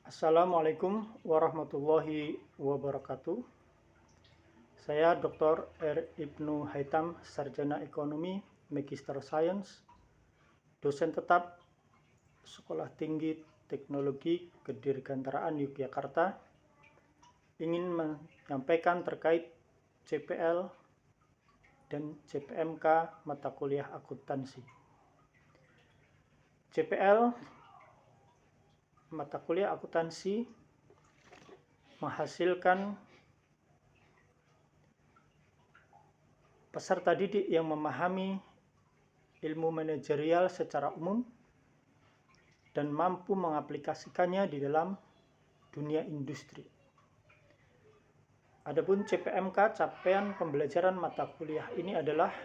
Assalamualaikum warahmatullahi wabarakatuh. Saya Dr. R. Ibnu Haitam, Sarjana Ekonomi, Magister Science, dosen tetap Sekolah Tinggi Teknologi Kedirgantaraan Yogyakarta, ingin menyampaikan terkait CPL dan CPMK mata kuliah akuntansi. CPL mata kuliah akuntansi menghasilkan peserta didik yang memahami ilmu manajerial secara umum dan mampu mengaplikasikannya di dalam dunia industri. Adapun CPMK, capaian pembelajaran mata kuliah ini adalah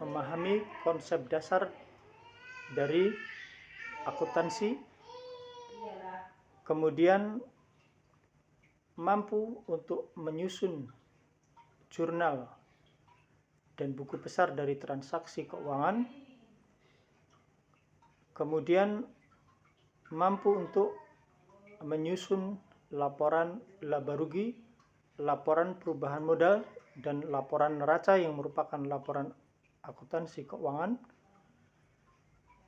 memahami konsep dasar dari akuntansi, kemudian mampu untuk menyusun jurnal dan buku besar dari transaksi keuangan, kemudian mampu untuk menyusun laporan laba rugi, laporan perubahan modal, dan laporan neraca yang merupakan laporan akuntansi keuangan.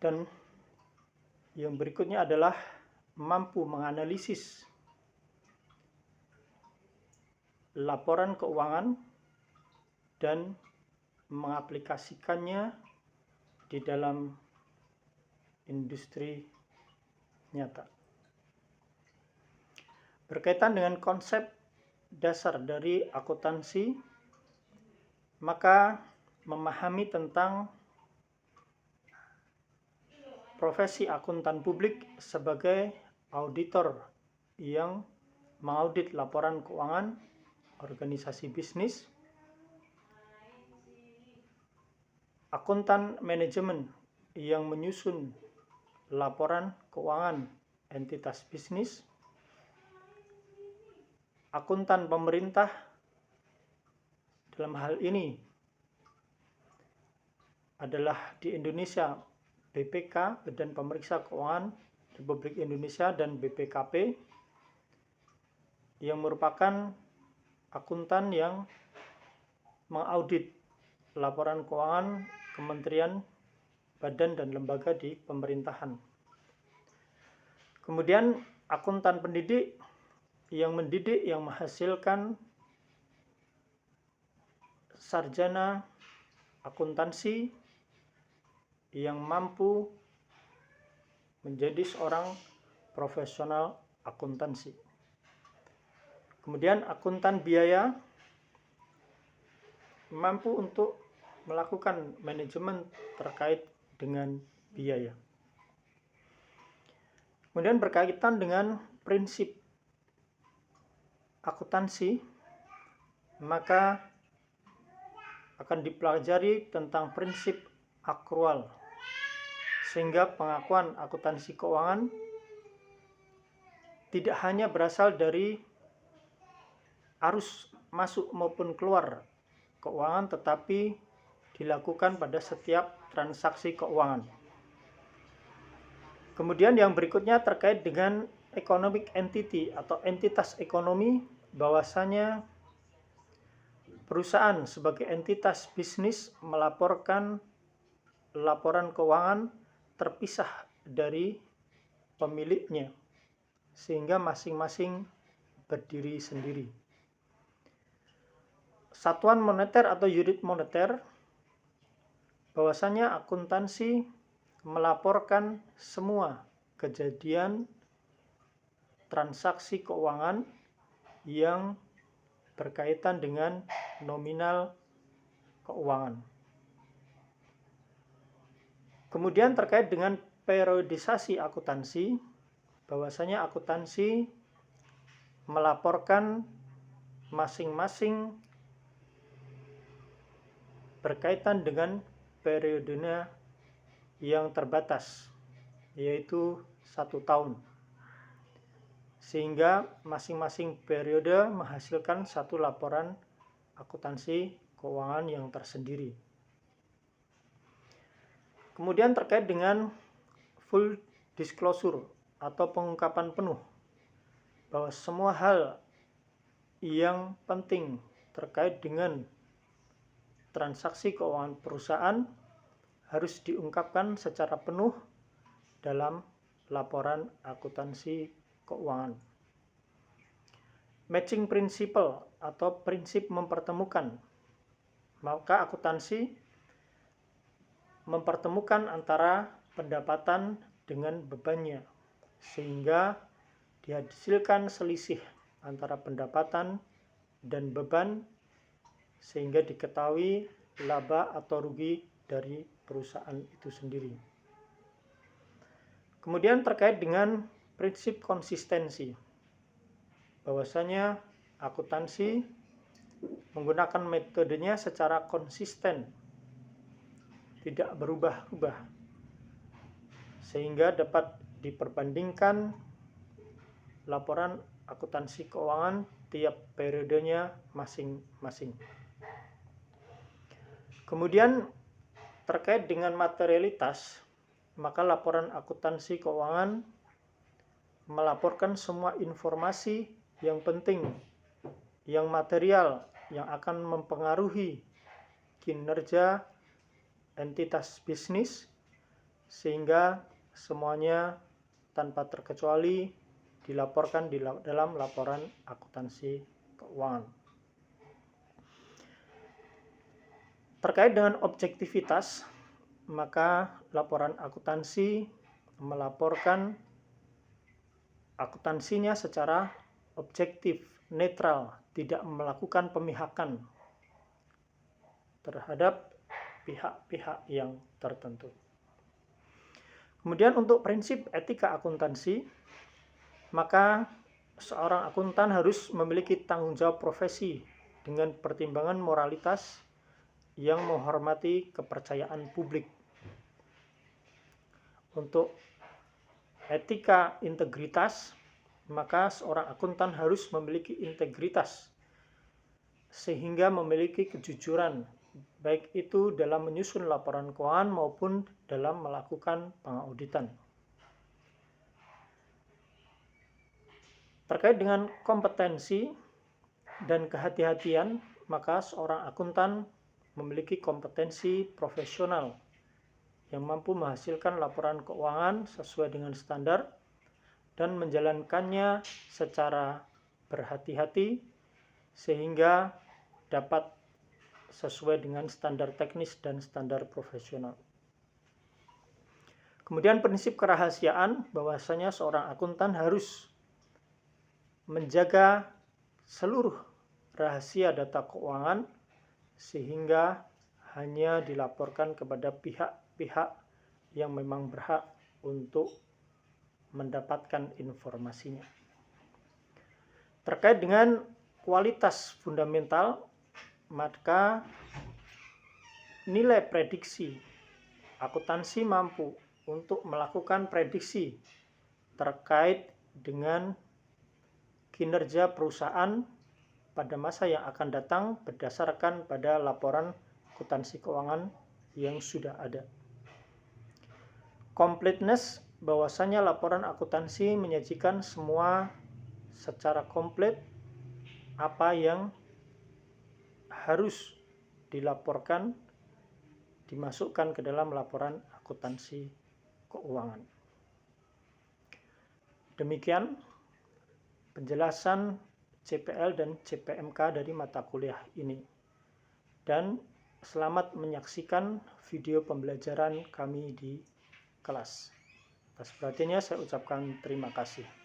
Dan yang berikutnya adalah mampu menganalisis laporan keuangan dan mengaplikasikannya di dalam industri nyata. Berkaitan dengan konsep dasar dari akuntansi, maka memahami tentang profesi akuntan publik sebagai auditor yang mengaudit laporan keuangan organisasi bisnis, akuntan manajemen yang menyusun laporan keuangan entitas bisnis, akuntan pemerintah, dalam hal ini adalah di Indonesia BPK, Badan Pemeriksa Keuangan Republik Indonesia, dan BPKP, yang merupakan akuntan yang mengaudit laporan keuangan kementerian, badan, dan lembaga di pemerintahan. Kemudian akuntan pendidik yang mendidik, yang menghasilkan sarjana akuntansi yang mampu menjadi seorang profesional akuntansi. Kemudian akuntan biaya mampu untuk melakukan manajemen terkait dengan biaya. Kemudian berkaitan dengan prinsip akuntansi, maka akan dipelajari tentang prinsip akrual, sehingga pengakuan akuntansi keuangan tidak hanya berasal dari arus masuk maupun keluar keuangan, tetapi dilakukan pada setiap transaksi keuangan. Kemudian yang berikutnya terkait dengan economic entity atau entitas ekonomi, bahwasanya perusahaan sebagai entitas bisnis melaporkan laporan keuangan terpisah dari pemiliknya, sehingga masing-masing berdiri sendiri. Satuan moneter atau unit moneter, bahwasanya akuntansi melaporkan semua kejadian transaksi keuangan yang berkaitan dengan nominal keuangan. Kemudian terkait dengan periodisasi akuntansi, bahwasanya akuntansi melaporkan masing-masing berkaitan dengan periodenya yang terbatas, yaitu 1 tahun, sehingga masing-masing periode menghasilkan satu laporan akuntansi keuangan yang tersendiri. Kemudian terkait dengan full disclosure atau pengungkapan penuh, bahwa semua hal yang penting terkait dengan transaksi keuangan perusahaan harus diungkapkan secara penuh dalam laporan akuntansi keuangan. Matching principle atau prinsip mempertemukan. Maka akuntansi mempertemukan antara pendapatan dengan bebannya, sehingga dihasilkan selisih antara pendapatan dan beban, sehingga diketahui laba atau rugi dari perusahaan itu sendiri. Kemudian terkait dengan prinsip konsistensi, bahwasanya akuntansi menggunakan metodenya secara konsisten, tidak berubah-ubah, sehingga dapat diperbandingkan laporan akuntansi keuangan tiap periodenya masing-masing. Kemudian terkait dengan materialitas, maka laporan akuntansi keuangan melaporkan semua informasi yang penting, yang material, yang akan mempengaruhi kinerja entitas bisnis, sehingga semuanya tanpa terkecuali dilaporkan dalam laporan akuntansi keuangan. Terkait dengan objektivitas, maka laporan akuntansi melaporkan akuntansinya secara objektif, netral, tidak melakukan pemihakan terhadap pihak-pihak yang tertentu. Kemudian untuk prinsip etika akuntansi, maka seorang akuntan harus memiliki tanggung jawab profesi dengan pertimbangan moralitas yang menghormati kepercayaan publik. Untuk etika integritas, maka seorang akuntan harus memiliki integritas sehingga memiliki kejujuran, baik itu dalam menyusun laporan keuangan maupun dalam melakukan pengauditan. Terkait dengan kompetensi dan kehati-hatian, maka seorang akuntan memiliki kompetensi profesional yang mampu menghasilkan laporan keuangan sesuai dengan standar dan menjalankannya secara berhati-hati sehingga dapat sesuai dengan standar teknis dan standar profesional. Kemudian prinsip kerahasiaan, bahwasanya seorang akuntan harus menjaga seluruh rahasia data keuangan sehingga hanya dilaporkan kepada pihak-pihak yang memang berhak untuk mendapatkan informasinya. Terkait dengan kualitas fundamental, maka nilai prediksi akuntansi mampu untuk melakukan prediksi terkait dengan kinerja perusahaan pada masa yang akan datang berdasarkan pada laporan akuntansi keuangan yang sudah ada. Completeness, bahwasanya laporan akuntansi menyajikan semua secara komplit apa yang harus dilaporkan, dimasukkan ke dalam laporan akuntansi keuangan. Demikian penjelasan CPL dan CPMK dari mata kuliah ini. Dan selamat menyaksikan video pembelajaran kami di kelas. Atas perhatiannya saya ucapkan terima kasih.